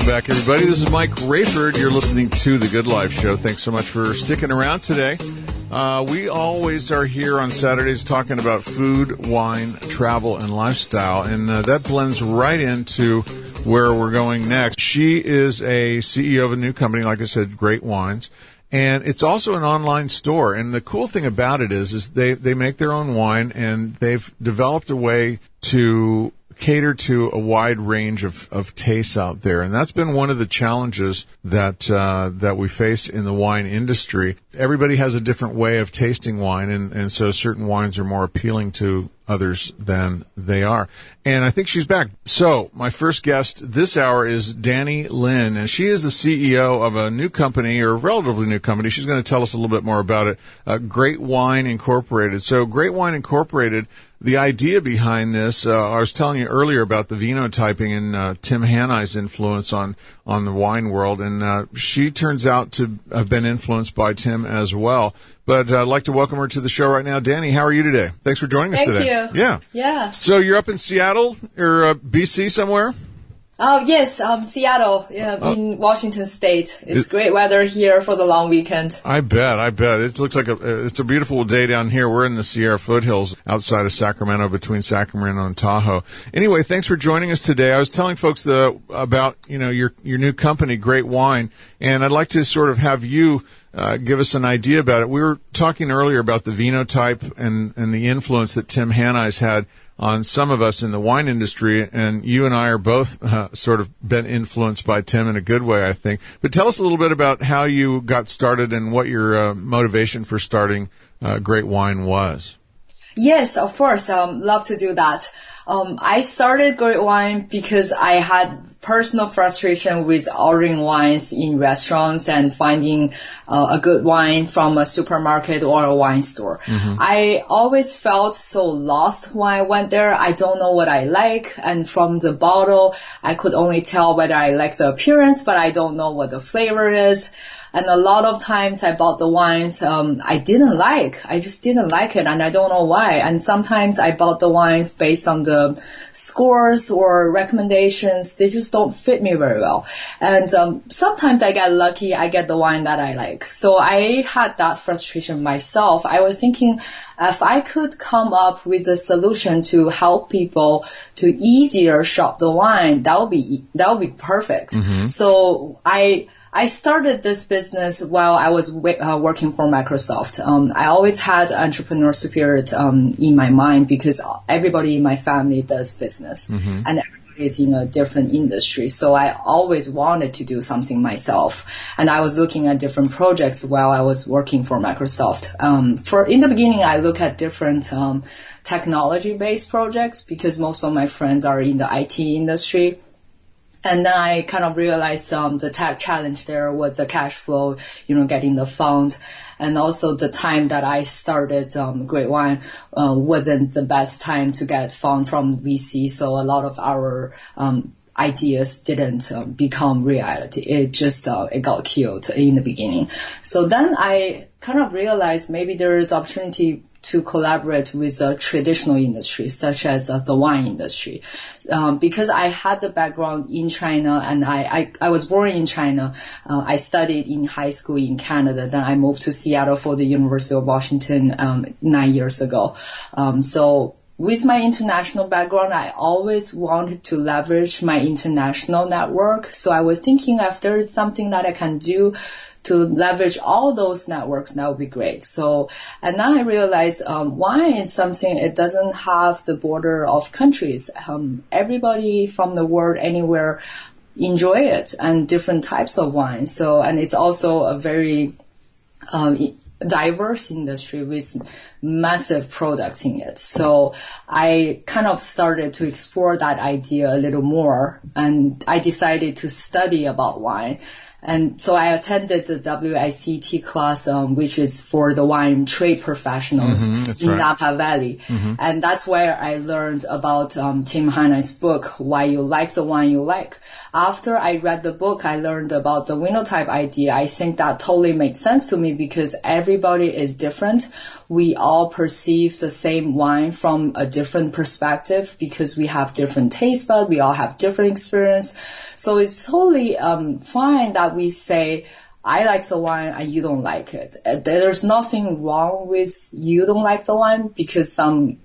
Welcome back, everybody. This is Mike Rayford. You're listening to The Good Life Show. Thanks so much for sticking around today. We always are here on Saturdays talking about food, wine, travel, and lifestyle, and that blends right into where we're going next. She is a CEO of a new company, like I said, Great Wines, and it's also an online store. And the cool thing about it is they make their own wine, and they've developed a way to cater to a wide range of tastes out there. And that's been one of the challenges that we face in the wine industry. Everybody has a different way of tasting wine, and so certain wines are more appealing to others than they are. And I think she's back. So my first guest this hour is Danni Lin, and she is the CEO of a new company, or a relatively new company. She's going to tell us a little bit more about it, Great Wine Incorporated. So Great Wine Incorporated, the idea behind this, I was telling you earlier about the vinotyping and Tim Hannay's influence on the wine world, and she turns out to have been influenced by Tim as well. But I'd like to welcome her to the show right now. Danni, how are you today? Thanks for joining us today. Thank you. Yeah. So you're up in Seattle or BC somewhere? Yes, Seattle, in Washington State. It's great weather here for the long weekend. I bet. It looks like it's a beautiful day down here. We're in the Sierra foothills outside of Sacramento, between Sacramento and Tahoe. Anyway, thanks for joining us today. I was telling folks about your new company, Great Wine, and I'd like to sort of have you give us an idea about it. We were talking earlier about the vinotype and the influence that Tim Hannay's had on some of us in the wine industry, and you and I are both sort of been influenced by Tim in a good way, I think. But tell us a little bit about how you got started and what your motivation for starting Great Wine was. Yes, of course. Love to do that. I started Great Wine because I had personal frustration with ordering wines in restaurants and finding a good wine from a supermarket or a wine store. Mm-hmm. I always felt so lost when I went there. I don't know what I like, and from the bottle, I could only tell whether I like the appearance, but I don't know what the flavor is. And a lot of times I bought the wines I didn't like. I just didn't like it, and I don't know why. And sometimes I bought the wines based on the scores or recommendations. They just don't fit me very well. And sometimes I get lucky. I get the wine that I like. So I had that frustration myself. I was thinking if I could come up with a solution to help people to easier shop the wine, that would be perfect. Mm-hmm. So I started this business while I was working for Microsoft. I always had entrepreneur spirit in my mind because everybody in my family does business, mm-hmm. and everybody is in a different industry. So I always wanted to do something myself, and I was looking at different projects while I was working for Microsoft. In the beginning, I look at different technology-based projects because most of my friends are in the IT industry. And then I kind of realized the challenge there was the cash flow, getting the fund. And also the time that I started Great Wine wasn't the best time to get fund from VC. So a lot of our ideas didn't become reality. It got killed in the beginning. So then I kind of realized maybe there is opportunity to collaborate with a traditional industry, such as the wine industry. Because I had the background in China, and I was born in China. I studied in high school in Canada. Then I moved to Seattle for the University of Washington 9 years ago. So with my international background, I always wanted to leverage my international network. So I was thinking if there is something that I can do to leverage all those networks, that would be great. So, and now I realize wine is something, it doesn't have the border of countries. Everybody from the world, anywhere, enjoy it, and different types of wine. So, and it's also a very diverse industry with massive products in it. So I kind of started to explore that idea a little more, and I decided to study about wine. And so I attended the WICT class, which is for the wine trade professionals in Napa Valley. Mm-hmm. And that's where I learned about Tim Hannay's book, Why You Like the Wine You Like. After I read the book, I learned about the vinotype idea. I think that totally makes sense to me because everybody is different. we all perceive the same wine from a different perspective because we have different taste buds, we all have different experience. So it's totally fine that we say, I like the wine and you don't like it. There's nothing wrong with you don't like the wine because some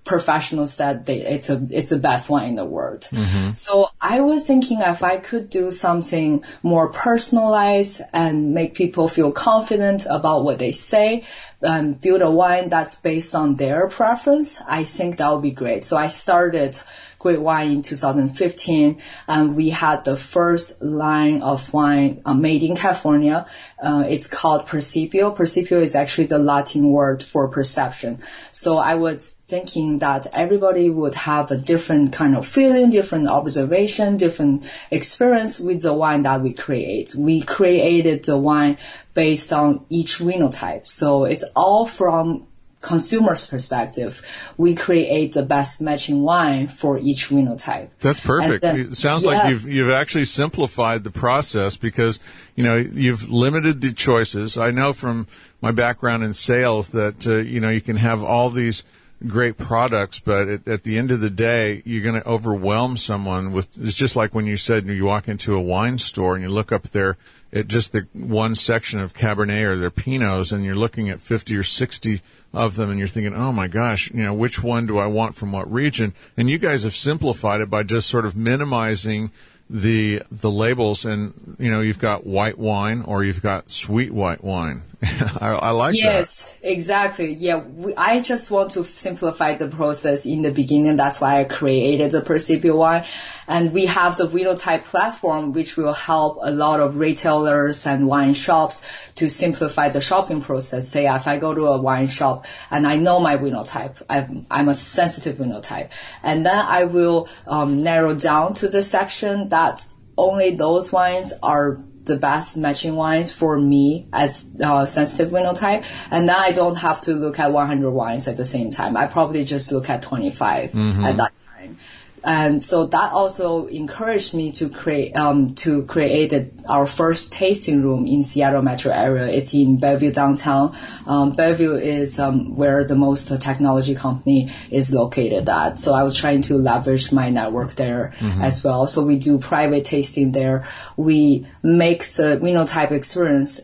professionals said it's the best wine in the world. Mm-hmm. So I was thinking if I could do something more personalized and make people feel confident about what they say and build a wine that's based on their preference, I think that would be great. So I started Great Wine in 2015, and we had the first line of wine made in California. It's called Percipio. Percipio is actually the Latin word for perception. So I was thinking that everybody would have a different kind of feeling, different observation, different experience with the wine that we create. We created the wine based on each phenotype. So it's all from consumer's perspective. We create the best matching wine for each phenotype. That's perfect. Then, it sounds like you've actually simplified the process because, you've limited the choices. I know from my background in sales that, you can have all these great products, but at the end of the day, you're going to overwhelm someone with, it's just like when you said you walk into a wine store and you look up there at just the one section of Cabernet or their Pinots and you're looking at 50 or 60 of them and you're thinking, oh my gosh, which one do I want from what region? And you guys have simplified it by just sort of minimizing the labels, and you've got white wine or you've got sweet white wine. I like that. Yes, exactly. Yeah, I just want to simplify the process in the beginning. That's why I created the Percipio wine. And we have the phenotype platform, which will help a lot of retailers and wine shops to simplify the shopping process. Say, if I go to a wine shop and I know my phenotype, I'm a sensitive phenotype, and then I will narrow down to the section that only those wines are the best matching wines for me as sensitive phenotype, and then I don't have to look at 100 wines at the same time. I probably just look at 25 at that time. And so that also encouraged me to create our first tasting room in Seattle metro area. It's in Bellevue downtown. Bellevue is where the most technology company is located at. So I was trying to leverage my network there as well. So we do private tasting there. We make the phenotype experience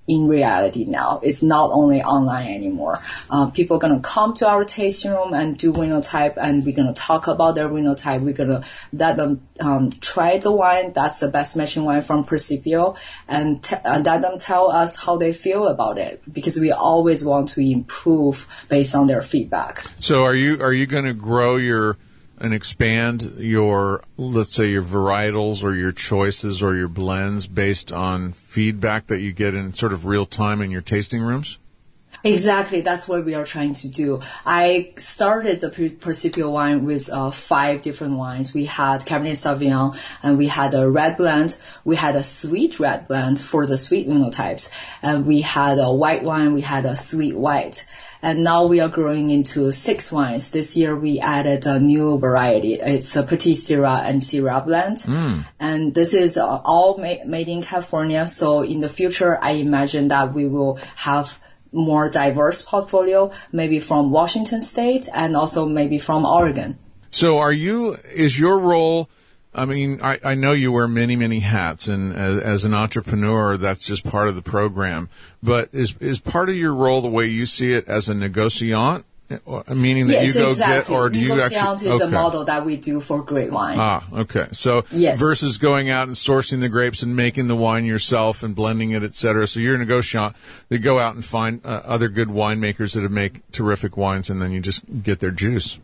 in reality now. It's not only online anymore. People are going to come to our tasting room and do phenotype, and we're going to talk about their phenotype. We're going to let them try the wine. That's the best matching wine from Percipio, and let them tell us how they feel about it, because we always want to improve based on their feedback. So are you going to grow and expand your, let's say, your varietals or your choices or your blends based on feedback that you get in sort of real time in your tasting rooms? Exactly. That's what we are trying to do. I started the Percipio wine with 5 different wines. We had Cabernet Sauvignon, and we had a red blend. We had a sweet red blend for the sweet phenotypes. And we had a white wine. We had a sweet white. And now we are growing into 6 wines. This year we added a new variety. It's a Petit Syrah and Syrah blend. And this is all made in California. So in the future, I imagine that we will have more diverse portfolio, maybe from Washington State and also maybe from Oregon. So is your role, I mean, I know you wear many, many hats, and as an entrepreneur, that's just part of the program. But is part of your role, the way you see it, as a negociant, meaning that you go exactly. get, or do you actually? Negociant is a model that we do for Great Wine. Okay. So versus going out and sourcing the grapes and making the wine yourself and blending it, et cetera. So you're a negociant. They go out and find other good winemakers that make terrific wines, and then you just get their juice.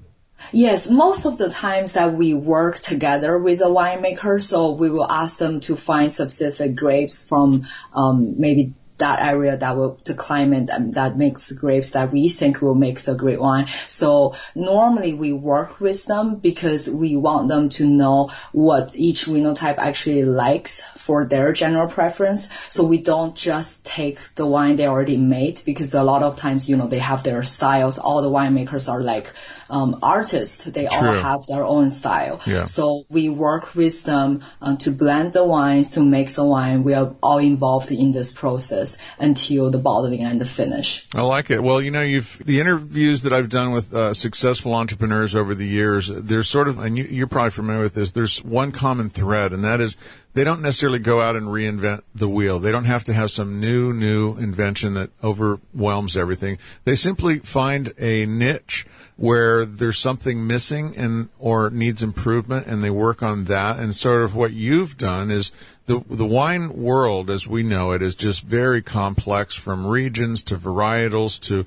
Yes, most of the times that we work together with a winemaker, so we will ask them to find specific grapes from maybe that area the climate that makes grapes that we think will make the great wine. So normally we work with them because we want them to know what each phenotype actually likes for their general preference. So we don't just take the wine they already made, because a lot of times, they have their styles. All the winemakers are like artists. They all True. have their own style. Yeah. So we work with them to blend the wines, to make the wine. We are all involved in this process until the bottling and the finish. I like it. Well, the interviews that I've done with successful entrepreneurs over the years, there's sort of, and you're probably familiar with this, there's one common thread, and that is they don't necessarily go out and reinvent the wheel. They don't have to have some new invention that overwhelms everything. They simply find a niche where there's something missing or needs improvement, and they work on that. And sort of what you've done is the wine world, as we know it, is just very complex, from regions to varietals to,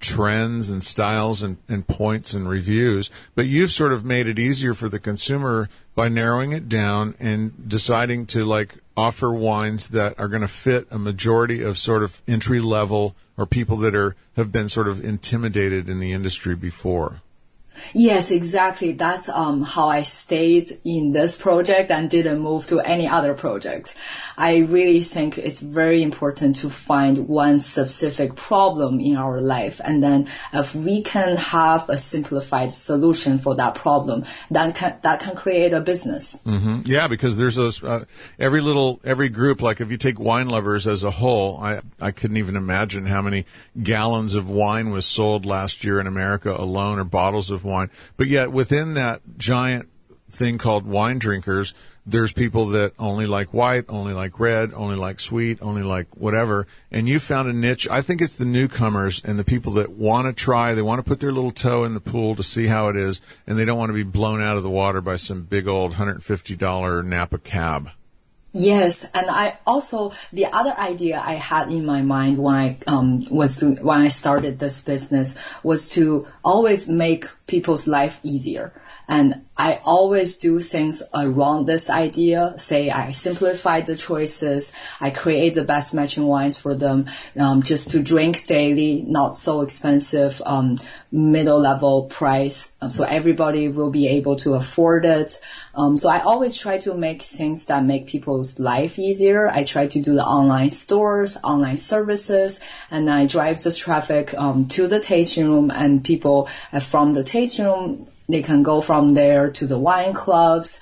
trends and styles and points and reviews. But you've sort of made it easier for the consumer by narrowing it down and deciding to offer wines that are going to fit a majority of sort of entry level or people that have been sort of intimidated in the industry before. Yes, exactly. That's how I stayed in this project and didn't move to any other project. I really think it's very important to find one specific problem in our life, and then if we can have a simplified solution for that problem, that can create a business. Mm-hmm. Yeah, because there's those every group. Like if you take wine lovers as a whole, I couldn't even imagine how many gallons of wine was sold last year in America alone, or bottles of wine. But yet within that giant thing called wine drinkers, there's people that only like white, only like red, only like sweet, only like whatever. And you found a niche. I think it's the newcomers and the people that want to try. They want to put their little toe in the pool to see how it is, and they don't want to be blown out of the water by some big old $150 Napa cab. Yes, and the other idea I had in my mind when I started this business was to always make people's life easier. And I always do things around this idea. Say I simplify the choices, I create the best matching wines for them, just to drink daily, not so expensive, middle level price, so everybody will be able to afford it. So I always try to make things that make people's life easier. I try to do the online stores, online services, and I drive this traffic to the tasting room, and people from the tasting room, they can go from there to the wine clubs.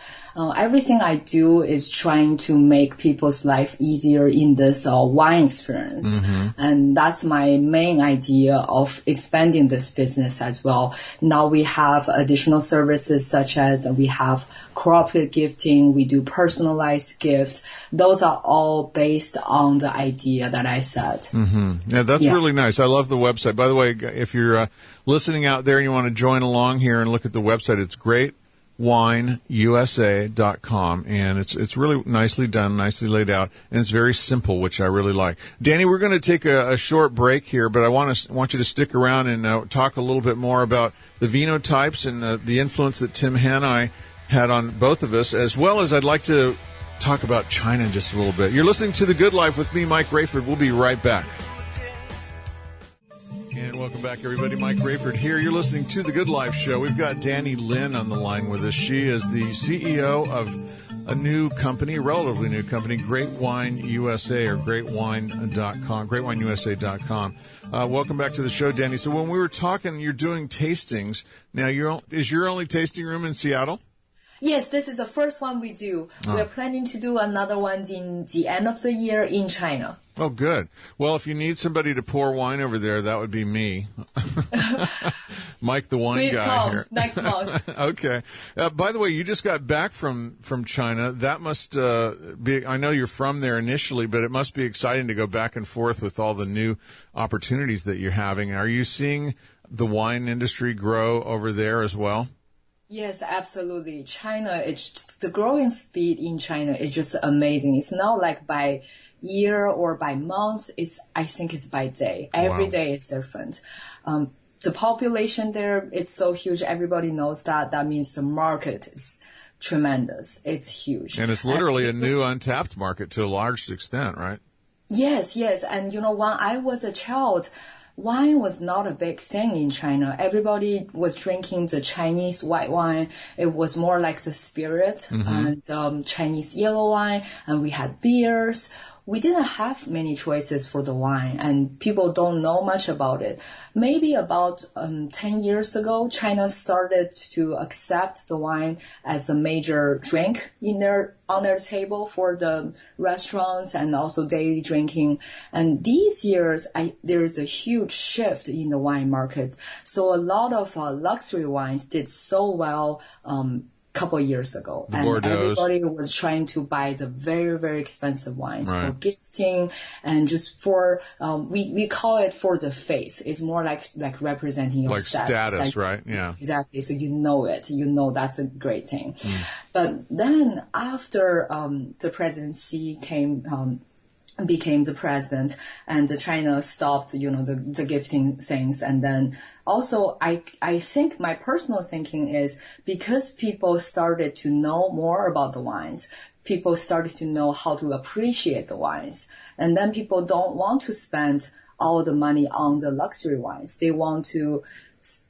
Everything I do is trying to make people's life easier in this wine experience. Mm-hmm. And that's my main idea of expanding this business as well. Now we have additional services such as we have corporate gifting, we do personalized gifts. Those are all based on the idea that I said. Mm-hmm. Yeah, that's really nice. I love the website. By the way, if you're listening out there and you want to join along here and look at the website, it's great. wineusa.com, and it's really nicely done, nicely laid out, and it's very simple, which I really like. Danny, we're going to take a short break here, but I want you to stick around and talk a little bit more about the phenotypes and the influence that Tim Hanai had on both of us, as well as I'd like to talk about China just a little bit. You're listening to The Good Life with me, Mike Rayford. We'll be right back. And welcome back, everybody. Mike Rayford here. You're listening to The Good Life Show. We've got Danni Lin on the line with us. She is the CEO of a new company, a relatively new company, Great Wine USA, or greatwine.com, greatwineusa.com. Welcome back to the show, Danny. So when we were talking, you're doing tastings. Now, is your only tasting room in Seattle? Yes, this is the first one we do. Oh. We're planning to do another one in the end of the year in China. Oh, good. Well, if you need somebody to pour wine over there, that would be me. Mike, the wine Please guy come here. Next month. Okay. By the way, you just got back from China. That must be, I know you're from there initially, but it must be exciting to go back and forth with all the new opportunities that you're having. Are you seeing the wine industry grow over there as well? Yes, absolutely. China, it's just, the growing speed in China is just amazing. It's not like by year or by month. I think it's by day. Every day is different. The population there, it's so huge. Everybody knows that. That means the market is tremendous. It's huge. And it's literally a new untapped market to a large extent, right? Yes. And when I was a child, wine was not a big thing in China. Everybody was drinking the Chinese white wine. It was more like the spirit, and Chinese yellow wine, and we had beers. we didn't have many choices for the wine, and people don't know much about it. Maybe about 10 years ago, China started to accept the wine as a major drink on their table for the restaurants and also daily drinking. And these years, there is a huge shift in the wine market. So a lot of luxury wines did so well couple years ago, and everybody was trying to buy the very, very expensive wines for gifting and just for we call it for the face. It's more like representing your status, right? Yeah, exactly. So that's a great thing. But then after the President Xi became the president, and China stopped, the gifting things. And then also, I think my personal thinking is because people started to know more about the wines, people started to know how to appreciate the wines. And then people don't want to spend all the money on the luxury wines. They want to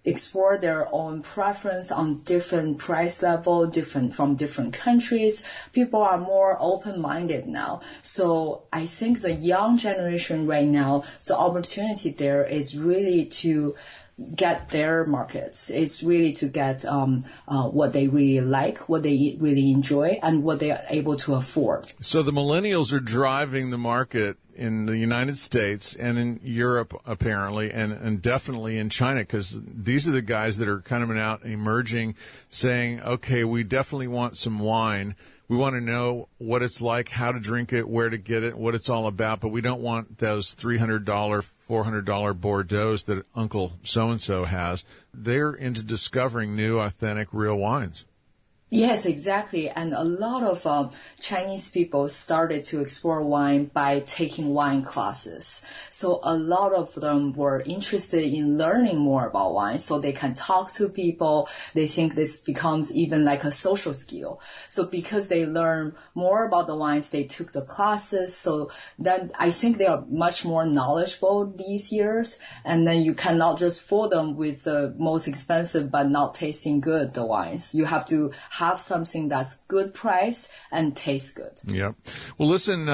explore their own preference on different price level, from different countries. People are more open-minded now. So I think the young generation right now, the opportunity there is really to get their markets. It's really to get what they really like, what they really enjoy, and what they are able to afford. So the millennials are driving the market in the United States and in Europe, apparently, and definitely in China, because these are the guys that are kind of out emerging, saying, okay, we definitely want some wine. We want to know what it's like, how to drink it, where to get it, what it's all about, but we don't want those $300, $400 Bordeaux that Uncle so-and-so has. They're into discovering new, authentic, real wines. Yes, exactly. And a lot of Chinese people started to explore wine by taking wine classes. So a lot of them were interested in learning more about wine so they can talk to people. They think this becomes even like a social skill. So because they learn more about the wines, they took the classes. So then I think they are much more knowledgeable these years. And then you cannot just fool them with the most expensive but not tasting good the wines. You have to have something that's good price and tastes good. Yep. Well, listen,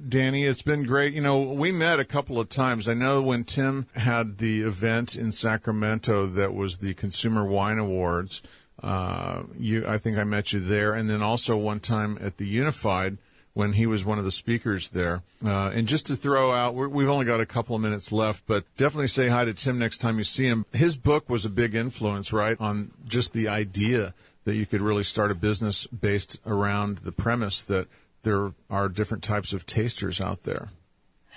Danny, it's been great. We met a couple of times. I know when Tim had the event in Sacramento that was the Consumer Wine Awards, I think I met you there. And then also one time at the Unified when he was one of the speakers there. And just to throw out, we've only got a couple of minutes left, but definitely say hi to Tim next time you see him. His book was a big influence, right, on just the idea that you could really start a business based around the premise that there are different types of tasters out there.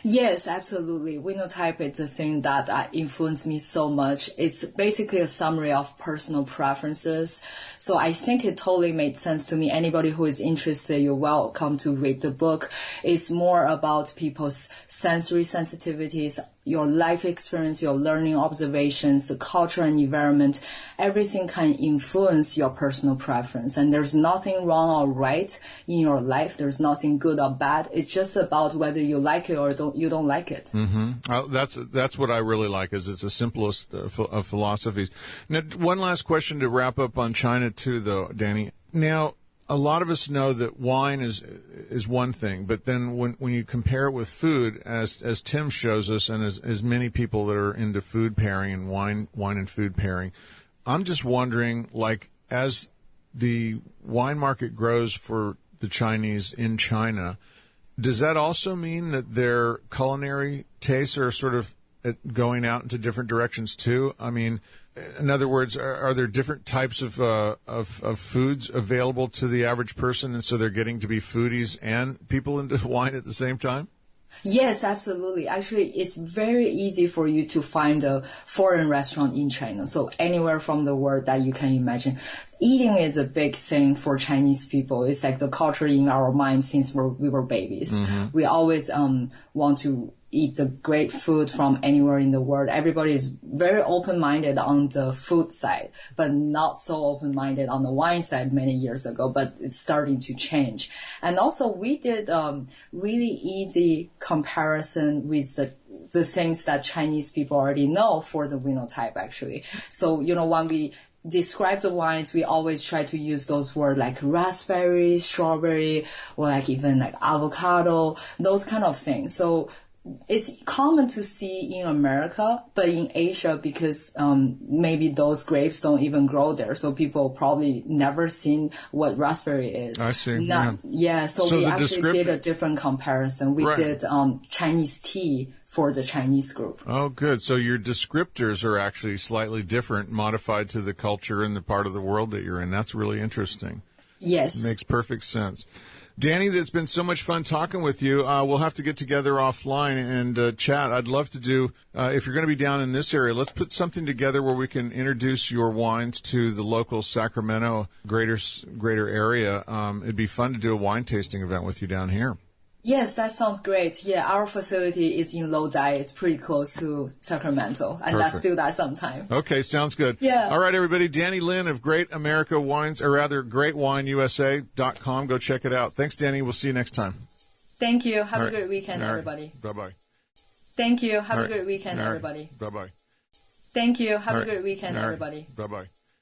Yes, absolutely. Winotype is the thing that influenced me so much. It's basically a summary of personal preferences. So I think it totally made sense to me. Anybody who is interested, you're welcome to read the book. It's more about people's sensory sensitivities, your life experience, your learning observations, the culture and environment. Everything can influence your personal preference. And there's nothing wrong or right in your life. There's nothing good or bad. It's just about whether you like it or you don't like it. Mm-hmm. That's what I really like, is it's the simplest of philosophies. Now, one last question to wrap up on China too, though, Danny. Now, a lot of us know that wine is one thing, but then when you compare it with food, as Tim shows us, and as many people that are into food pairing and wine and food pairing, I'm just wondering, like, as the wine market grows for the Chinese in China, does that also mean that their culinary tastes are sort of going out into different directions too? I mean, in other words, are there different types of foods available to the average person, and so they're getting to be foodies and people into wine at the same time? Yes, absolutely. Actually, it's very easy for you to find a foreign restaurant in China. So anywhere from the world that you can imagine. Eating is a big thing for Chinese people. It's like the culture in our mind since we were babies. Mm-hmm. We always want to eat the great food from anywhere in the world. Everybody is very open-minded on the food side, but not so open-minded on the wine side many years ago, but it's starting to change. And also we did really easy comparison with the things that Chinese people already know for the Winotype actually. So, when we describe the wines, we always try to use those words like raspberry, strawberry, or like even like avocado, those kind of things. So it's common to see in America, but in Asia, because maybe those grapes don't even grow there, so people probably never seen what raspberry is. I see. So we actually did a different comparison. We did Chinese tea for the Chinese group. Oh, good. So your descriptors are actually slightly different, modified to the culture and the part of the world that you're in. That's really interesting. Yes. Makes perfect sense. Danni, it's been so much fun talking with you. We'll have to get together offline and chat. I'd love to do, if you're going to be down in this area, let's put something together where we can introduce your wines to the local Sacramento greater area. It'd be fun to do a wine tasting event with you down here. Yes, that sounds great. Yeah, our facility is in Lodi. It's pretty close to Sacramento, and let's do that sometime. Okay, sounds good. Yeah. All right, everybody. Danni Lin of Great America Wines, or rather, GreatWineUSA.com. Go check it out. Thanks, Danni. We'll see you next time. Thank you. Have a great weekend, everybody. Bye-bye. Thank you. Have a great weekend, everybody. Bye-bye. Thank you. Have a great weekend, everybody. Bye-bye.